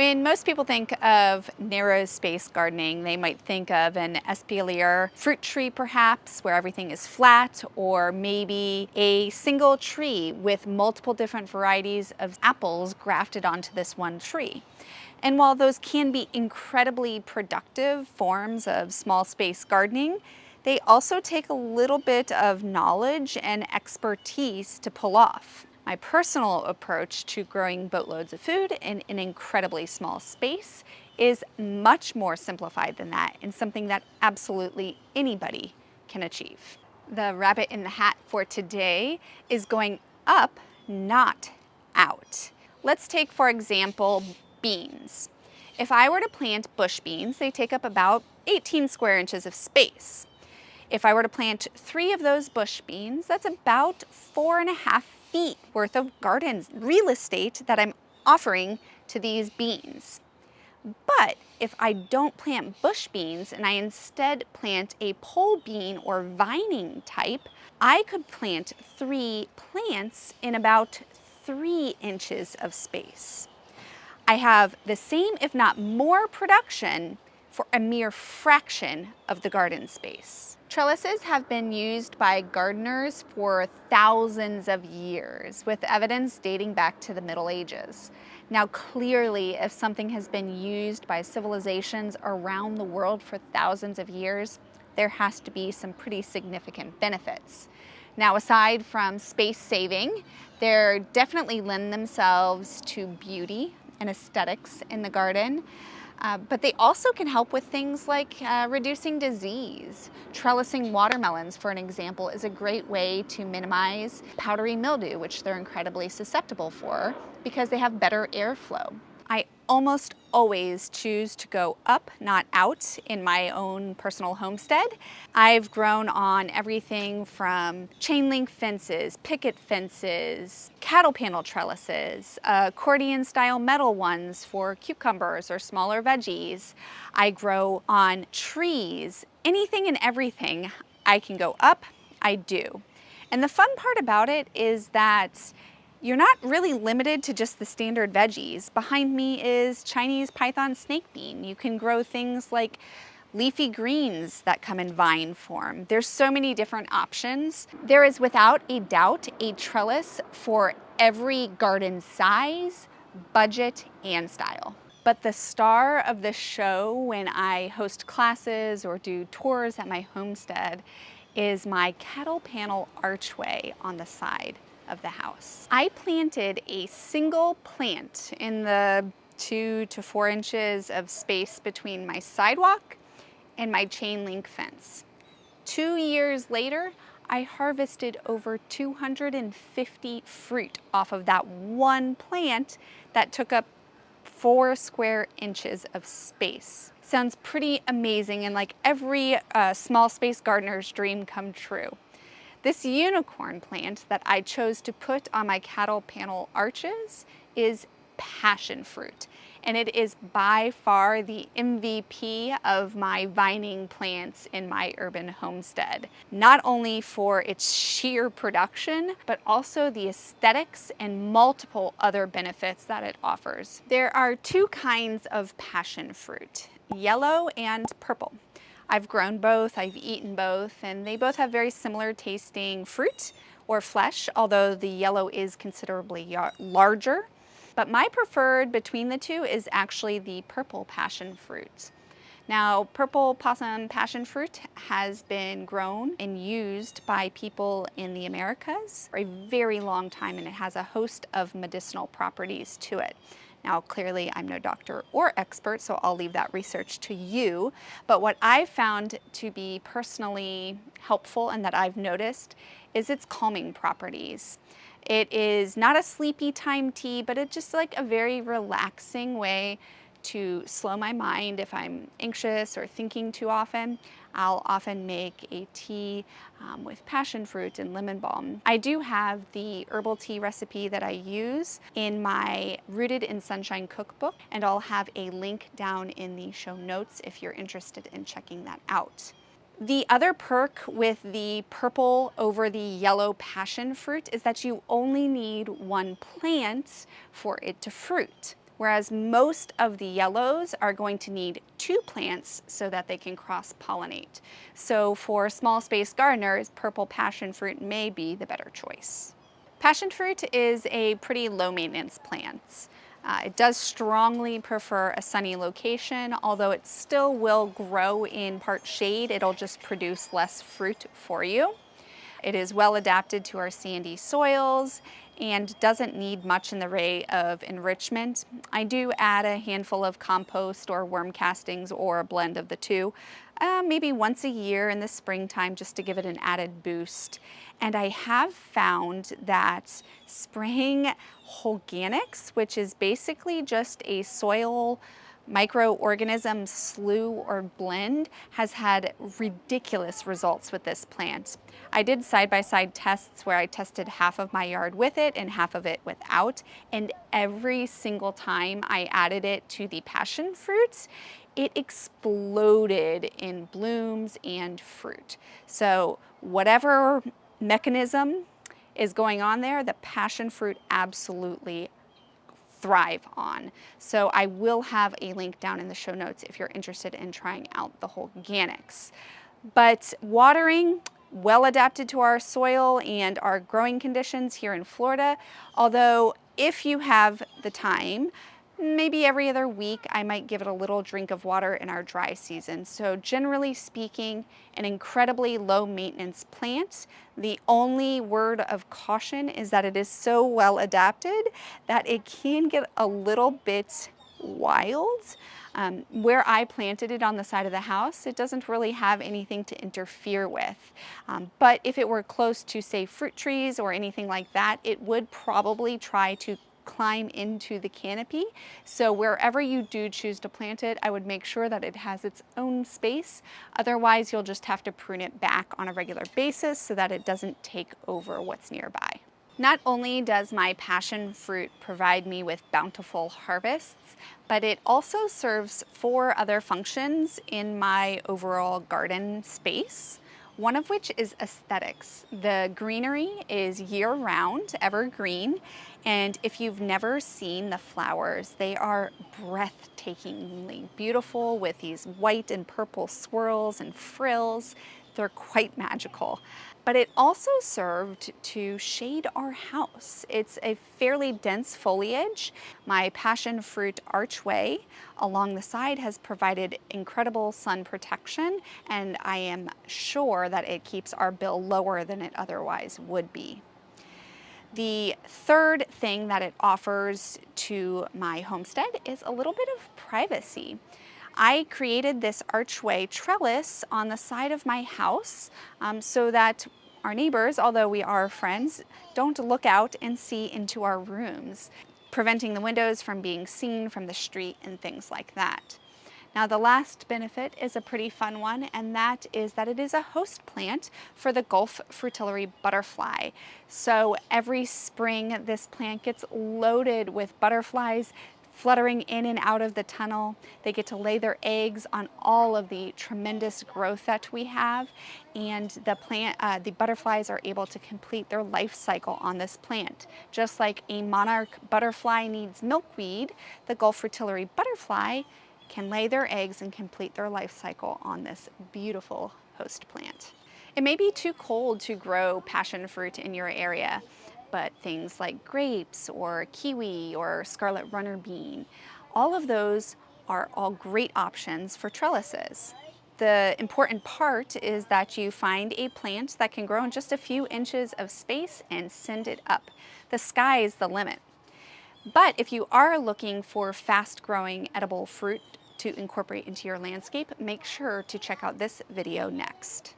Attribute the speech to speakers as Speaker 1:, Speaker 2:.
Speaker 1: When most people think of narrow space gardening, they might think of an espalier fruit tree perhaps, where everything is flat, or maybe a single tree with multiple different varieties of apples grafted onto this one tree. And while those can be incredibly productive forms of small space gardening, they also take a little bit of knowledge and expertise to pull off. My personal approach to growing boatloads of food in an incredibly small space is much more simplified than that, and something that absolutely anybody can achieve. The rabbit in the hat for today is going up, not out. Let's take, for example, beans. If I were to plant bush beans, they take up about 18 square inches of space. If I were to plant 3 of those bush beans, that's about 4.5 feet worth of garden real estate that I'm offering to these beans. But if I don't plant bush beans and I instead plant a pole bean or vining type, I could plant 3 plants in about 3 inches of space. I have the same, if not more, production for a mere fraction of the garden space. Trellises have been used by gardeners for thousands of years, with evidence dating back to the Middle Ages. Now, clearly, if something has been used by civilizations around the world for thousands of years, there has to be some pretty significant benefits. Now, aside from space saving, they definitely lend themselves to beauty and aesthetics in the garden. But they also can help with things like reducing disease. Trellising watermelons, for an example, is a great way to minimize powdery mildew, which they're incredibly susceptible for because they have better airflow. I almost always choose to go up, not out, in my own personal homestead. I've grown on everything from chain link fences, picket fences, cattle panel trellises, accordion style metal ones for cucumbers or smaller veggies. I grow on trees, anything and everything I can go up, I do. And the fun part about it is that you're not really limited to just the standard veggies. Behind me is Chinese python snake bean. You can grow things like leafy greens that come in vine form. There's so many different options. There is without a doubt a trellis for every garden size, budget, and style. But the star of the show when I host classes or do tours at my homestead is my cattle panel archway on the side of the house. I planted a single plant in the 2 to 4 inches of space between my sidewalk and my chain link fence. 2 years later, I harvested over 250 fruit off of that one plant that took up 4 square inches of space. Sounds pretty amazing and like every small space gardener's dream come true. This unicorn plant that I chose to put on my cattle panel arches is passion fruit, and it is by far the MVP of my vining plants in my urban homestead. Not only for its sheer production, but also the aesthetics and multiple other benefits that it offers. There are 2 kinds of passion fruit, yellow and purple. I've grown both, I've eaten both, and they both have very similar tasting fruit or flesh, although the yellow is considerably larger. But my preferred between the 2 is actually the purple passion fruit. Now, purple possum passion fruit has been grown and used by people in the Americas for a very long time, and it has a host of medicinal properties to it. Now, clearly, I'm no doctor or expert, so I'll leave that research to you. But what I've found to be personally helpful and that I've noticed is its calming properties. It is not a sleepy time tea, but it's just like a very relaxing way to slow my mind if I'm anxious or thinking too often. I'll often make a tea with passion fruit and lemon balm. I do have the herbal tea recipe that I use in my Rooted in Sunshine cookbook, and I'll have a link down in the show notes if you're interested in checking that out. The other perk with the purple over the yellow passion fruit is that you only need 1 plant for it to fruit. whereas most of the yellows are going to need 2 plants so that they can cross-pollinate. So for small space gardeners, purple passion fruit may be the better choice. Passion fruit is a pretty low maintenance plant. It does strongly prefer a sunny location, although it still will grow in part shade. It'll just produce less fruit for you. It is well adapted to our sandy soils and doesn't need much in the way of enrichment. I do add a handful of compost or worm castings or a blend of the two, maybe once a year in the springtime just to give it an added boost. And I have found that spraying Holganix, which is basically just a soil microorganism slew or blend, has had ridiculous results with this plant. I did side-by-side tests where I tested half of my yard with it and half of it without, and every single time I added it to the passion fruits, it exploded in blooms and fruit. So whatever mechanism is going on there, the passion fruit absolutely thrive on. So I will have a link down in the show notes if you're interested in trying out the Holganix. But watering, well adapted to our soil and our growing conditions here in Florida, although if you have the time, maybe every other week I might give it a little drink of water in our dry season. So generally speaking, an incredibly low maintenance plant. The only word of caution is that it is so well adapted that it can get a little bit wild. Where I planted it on the side of the house, it doesn't really have anything to interfere with. But if it were close to, say, fruit trees or anything like that, it would probably try to climb into the canopy. So wherever you do choose to plant it, I would make sure that it has its own space. Otherwise, you'll just have to prune it back on a regular basis so that it doesn't take over what's nearby. Not only does my passion fruit provide me with bountiful harvests, but it also serves 4 other functions in my overall garden space. One of which is aesthetics. The greenery is year-round, evergreen, and if you've never seen the flowers, they are breathtakingly beautiful with these white and purple swirls and frills. They're quite magical. But it also served to shade our house. It's a fairly dense foliage. My passion fruit archway along the side has provided incredible sun protection, and I am sure that it keeps our bill lower than it otherwise would be. The third thing that it offers to my homestead is a little bit of privacy. I created this archway trellis on the side of my house so that our neighbors, although we are friends, don't look out and see into our rooms, preventing the windows from being seen from the street and things like that. Now, the last benefit is a pretty fun one, and that is that it is a host plant for the Gulf fritillary butterfly. So every spring, this plant gets loaded with butterflies fluttering in and out of the tunnel. They get to lay their eggs on all of the tremendous growth that we have, and the butterflies are able to complete their life cycle on this plant. Just like a monarch butterfly needs milkweed, the Gulf fritillary butterfly can lay their eggs and complete their life cycle on this beautiful host plant. It may be too cold to grow passion fruit in your area, but things like grapes or kiwi or scarlet runner bean, all of those are all great options for trellises. The important part is that you find a plant that can grow in just a few inches of space and send it up. The sky is the limit. But if you are looking for fast-growing edible fruit to incorporate into your landscape, make sure to check out this video next.